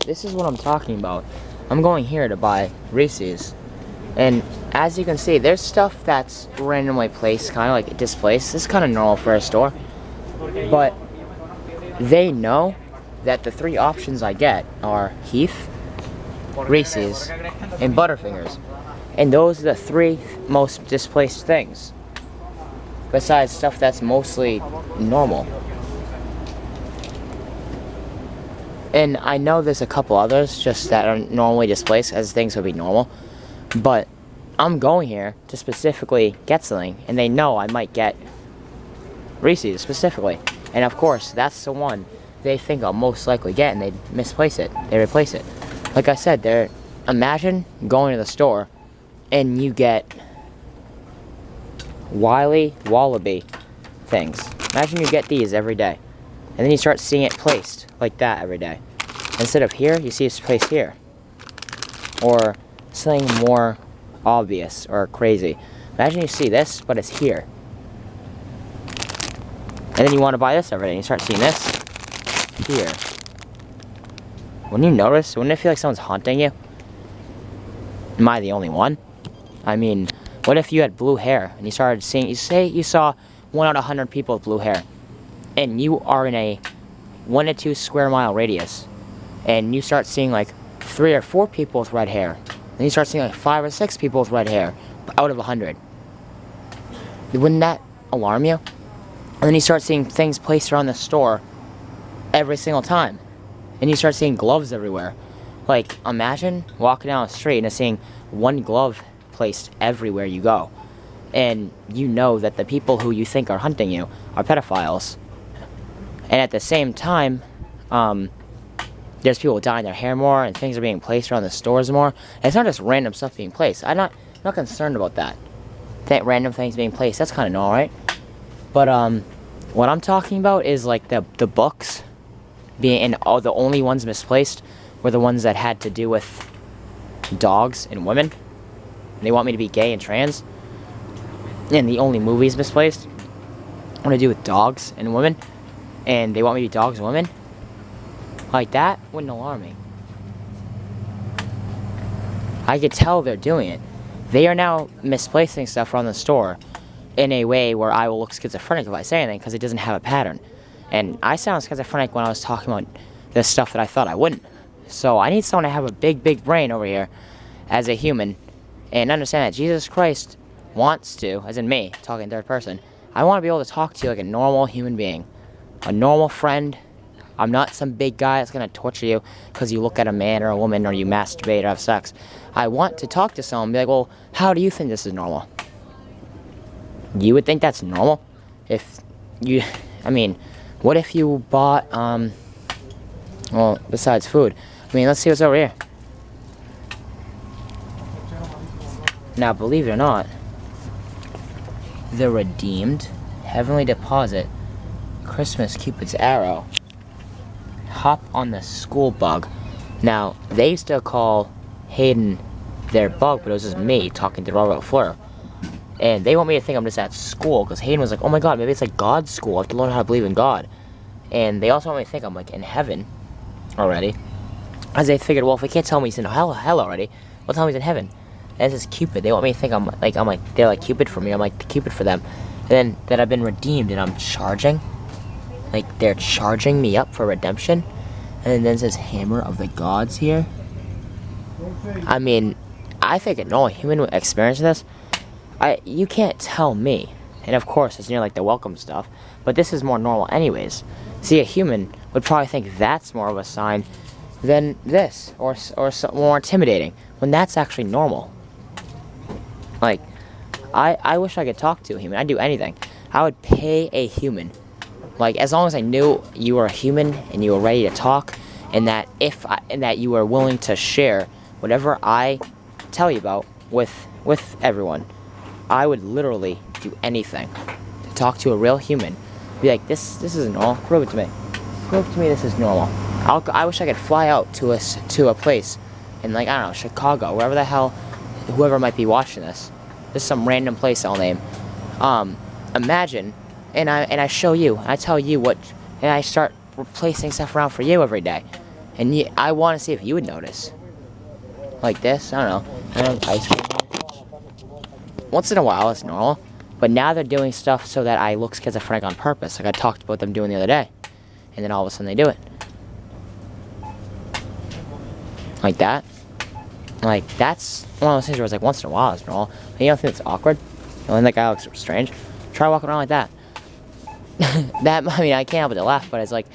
this is what I'm talking about. I'm going here to buy Reese's. And as you can see, there's stuff that's randomly placed, kind of like displaced. This is kind of normal for a store. But they know that the three options I get are Heath, Reese's, and Butterfingers. And those are the three most displaced things. Besides stuff that's mostly normal. And I know there's a couple others just that are normally displaced as things would be normal. But I'm going here to specifically get something. And they know I might get Reese's specifically. And of course, that's the one they think I'll most likely get, and they misplace it. They replace it. Like I said, imagine going to the store and you get Wiley Wallaby things. Imagine you get these every day. And then you start seeing it placed like that every day. Instead of here, you see it's placed here. Or something more obvious or crazy. Imagine you see this, but it's here. And then you want to buy this every day, and you start seeing this here. Wouldn't you notice? Wouldn't it feel like someone's haunting you? Am I the only one? I mean, what if you had blue hair and you started seeing, you say you saw 1 out of 100 people with blue hair, and you are in a 1 to 2 square mile radius, and you start seeing like 3 or 4 people with red hair, and you start seeing like 5 or 6 people with red hair out of 100. Wouldn't that alarm you? And then you start seeing things placed around the store every single time. And you start seeing gloves everywhere. Like, imagine walking down the street and seeing one glove placed everywhere you go. And you know that the people who you think are hunting you are pedophiles. And at the same time, there's people dyeing their hair more, and things are being placed around the stores more. And it's not just random stuff being placed. I'm not concerned about that. Random things being placed, that's kind of normal, right? But what I'm talking about is like the books being, and all the only ones misplaced were the ones that had to do with dogs and women. And they want me to be gay and trans. And the only movies misplaced want to do with dogs and women. And they want me to be dogs and women. Like that wouldn't alarm me. I could tell they're doing it. They are now misplacing stuff around the store in a way where I will look schizophrenic if I say anything, because it doesn't have a pattern. And I sound schizophrenic when I was talking about the stuff that I thought I wouldn't. So I need someone to have a big, big brain over here as a human and understand that Jesus Christ wants to, as in me, talking in third person, I want to be able to talk to you like a normal human being, a normal friend. I'm not some big guy that's going to torture you because you look at a man or a woman or you masturbate or have sex. I want to talk to someone and be like, well, how do you think this is normal? You would think that's normal? If you, I mean, what if you bought, well, besides food? I mean, let's see what's over here. Now, believe it or not, the Redeemed Heavenly Deposit Christmas Cupid's Arrow Hop on the School Bug. Now, they used to call Hayden their bug, but it was just me talking to Robert Fleur. And they want me to think I'm just at school, because Hayden was like, oh my god, maybe it's like God's school. I have to learn how to believe in God. And they also want me to think I'm like in heaven already. As they figured, well, if they can't tell me he's in hell already, well, tell me he's in heaven. And this is Cupid. They want me to think I'm like, they're like Cupid for me. I'm like the Cupid for them. And then that I've been redeemed and I'm charging. Like, they're charging me up for redemption. And then it says Hammer of the Gods here. I mean, I think a normal human would experience this. You can't tell me. And of course, it's near like the welcome stuff. But this is more normal anyways. See, a human would probably think that's more of a sign than this. Or more intimidating. When that's actually normal. Like, I wish I could talk to a human. I'd do anything. I would pay a human. Like, as long as I knew you were a human and you were ready to talk, and that that you were willing to share whatever I tell you about with everyone, I would literally do anything to talk to a real human. Be like, this is normal. Prove it to me. Prove to me this is normal. I wish I could fly out to a place in, like, I don't know, Chicago, wherever the hell, whoever might be watching this. Just some random place I'll name. Imagine, and I show you, I tell you what, and I start replacing stuff around for you every day. And I want to see if you would notice. Like this, I don't know. I don't ice cream. Once in a while, it's normal. But now they're doing stuff so that I look schizophrenic on purpose. Like I talked about them doing the other day. And then all of a sudden they do it. Like that. Like, that's one of those things where it's like once in a while it's normal. But you don't think it's awkward? You don't think that guy looks strange? Try walking around like that. I mean, I can't help but to laugh, but it's like,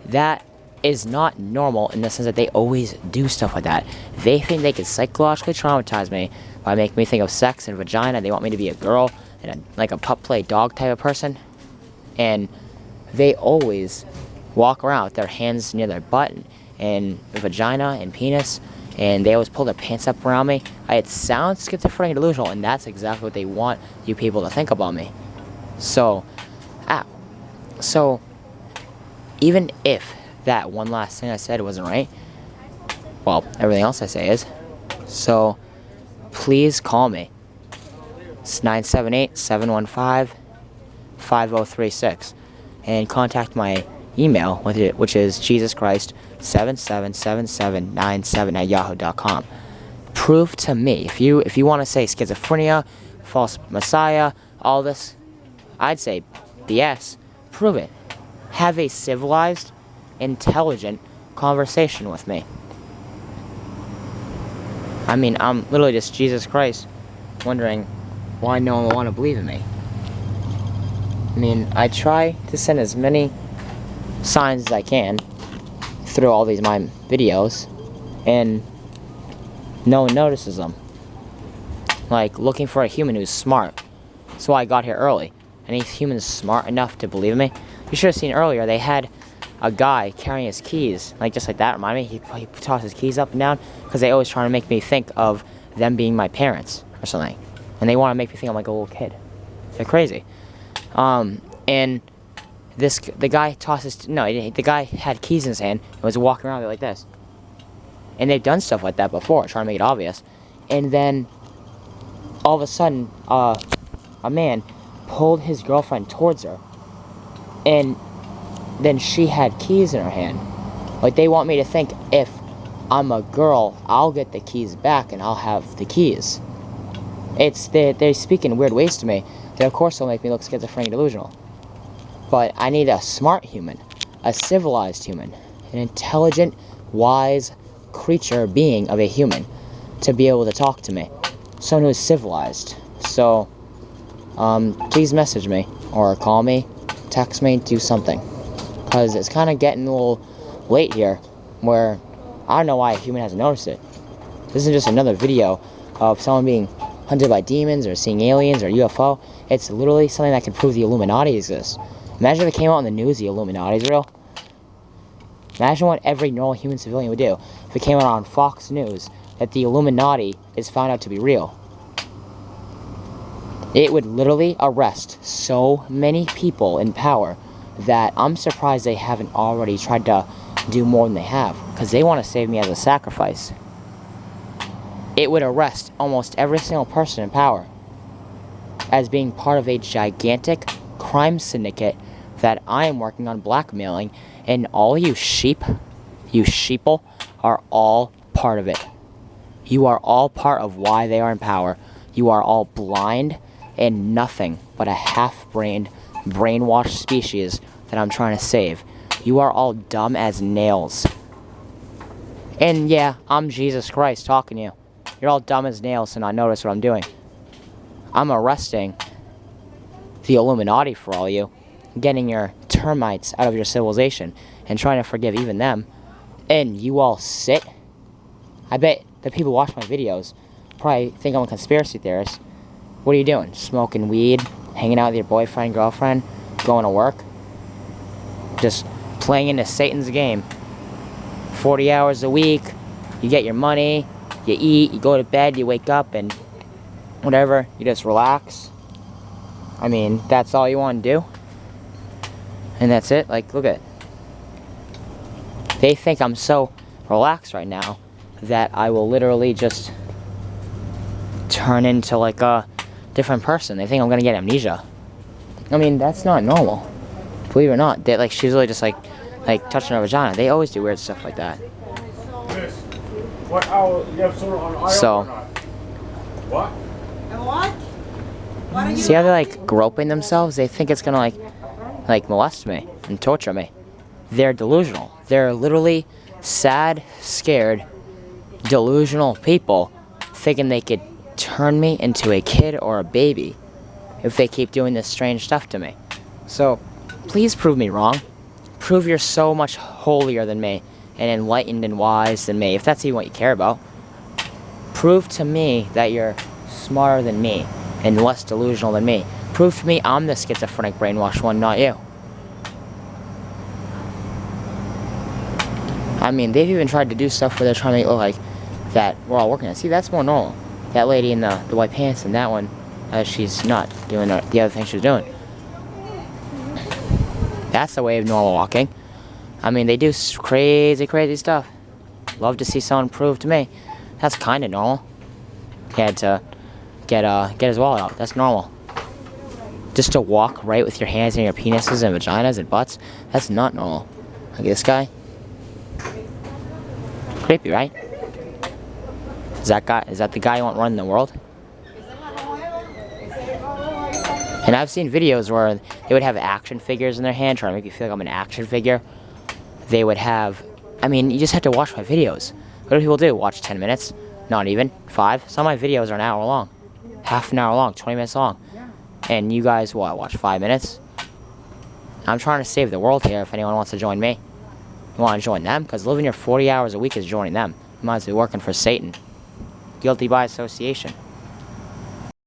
that is not normal in the sense that they always do stuff like that. They think they can psychologically traumatize me by making me think of sex and vagina. They want me to be a girl and like a pup play dog type of person. And they always walk around with their hands near their butt and vagina and penis. And they always pull their pants up around me. It sounds schizophrenic and delusional, and that's exactly what they want you people to think about me. So, So, even if that one last thing I said wasn't right, well, everything else I say is. So, please call me. It's 978-715-5036. And contact my email with it, which is JesusChrist777797@yahoo.com. Prove to me, if you want to say schizophrenia, false messiah, all this, I'd say BS. Prove it. Have a civilized, intelligent conversation with me. I mean, I'm literally just Jesus Christ, wondering why no one will want to believe in me. I mean, I try to send as many signs as I can through all these my videos, and no one notices them. Like looking for a human who's smart. That's why I got here early. Any human smart enough to believe me? You should have seen earlier, they had a guy carrying his keys, like just like that, remind me, he tossed his keys up and down, because they always trying to make me think of them being my parents, or something. And they want to make me think I'm like a little kid. They're crazy. And the guy the guy had keys in his hand, and was walking around with it like this. And they've done stuff like that before, trying to make it obvious. And then, all of a sudden, a man pulled his girlfriend towards her, and then she had keys in her hand. Like, they want me to think if I'm a girl, I'll get the keys back and I'll have the keys. They speak in weird ways to me. They of course will make me look schizophrenic and delusional. But I need a smart human, a civilized human, an intelligent, wise creature being of a human to be able to talk to me. Someone who is civilized. So, please message me, or call me, text me, do something. Because it's kind of getting a little late here, where I don't know why a human hasn't noticed it. This isn't just another video of someone being hunted by demons, or seeing aliens, or UFO. It's literally something that can prove the Illuminati exists. Imagine if it came out in the news the Illuminati is real. Imagine what every normal human civilian would do if it came out on Fox News that the Illuminati is found out to be real. It would literally arrest so many people in power that I'm surprised they haven't already tried to do more than they have, because they want to save me as a sacrifice. It would arrest almost every single person in power as being part of a gigantic crime syndicate that I am working on blackmailing, and all you sheeple, are all part of it. You are all part of why they are in power. You are all blind and nothing but a half-brained, brainwashed species that I'm trying to save. You are all dumb as nails. And yeah, I'm Jesus Christ talking to you. You're all dumb as nails to not notice what I'm doing. I'm arresting the Illuminati for all you, getting your termites out of your civilization, and trying to forgive even them. And you all sit. I bet the people who watch my videos probably think I'm a conspiracy theorist. What are you doing? Smoking weed? Hanging out with your boyfriend, girlfriend? Going to work? Just playing into Satan's game. 40 hours a week. You get your money. You eat. You go to bed. You wake up and whatever. You just relax. I mean, that's all you want to do? And that's it? Like, look at it. They think I'm so relaxed right now that I will literally just turn into like a different person. They think I'm gonna get amnesia. I mean, that's not normal. Believe it or not, she's really just like touching her vagina. They always do weird stuff like that. Miss, what hour you have someone on IO So- or not? What? And what? What are you See how they're like groping themselves? They think it's gonna like molest me and torture me. They're delusional. They're literally sad, scared, delusional people thinking they could turn me into a kid or a baby if they keep doing this strange stuff to me. So, please prove me wrong. Prove you're so much holier than me and enlightened and wise than me, if that's even what you care about. Prove to me that you're smarter than me and less delusional than me. Prove to me I'm the schizophrenic brainwashed one, not you. I mean, they've even tried to do stuff where they're trying to make it look like that we're all working on. See, that's more normal. That lady in the white pants and that one, she's not doing the other thing she's doing. That's the way of normal walking. I mean, they do crazy, crazy stuff. Love to see someone prove to me. That's kind of normal. He had to get his wallet out. That's normal. Just to walk right with your hands in your penises and vaginas and butts, that's not normal. Look at this guy. Creepy, right? Is that the guy you want running the world? And I've seen videos where they would have action figures in their hand, trying to make you feel like I'm an action figure. They would have, I mean, you just have to watch my videos. What do people do? Watch 10 minutes? Not even. 5? Some of my videos are an hour long. Half an hour long, 20 minutes long. And you guys, what, watch 5 minutes? I'm trying to save the world here if anyone wants to join me. You want to join them? Because living here 40 hours a week is joining them. You might as well be working for Satan. Guilty by association.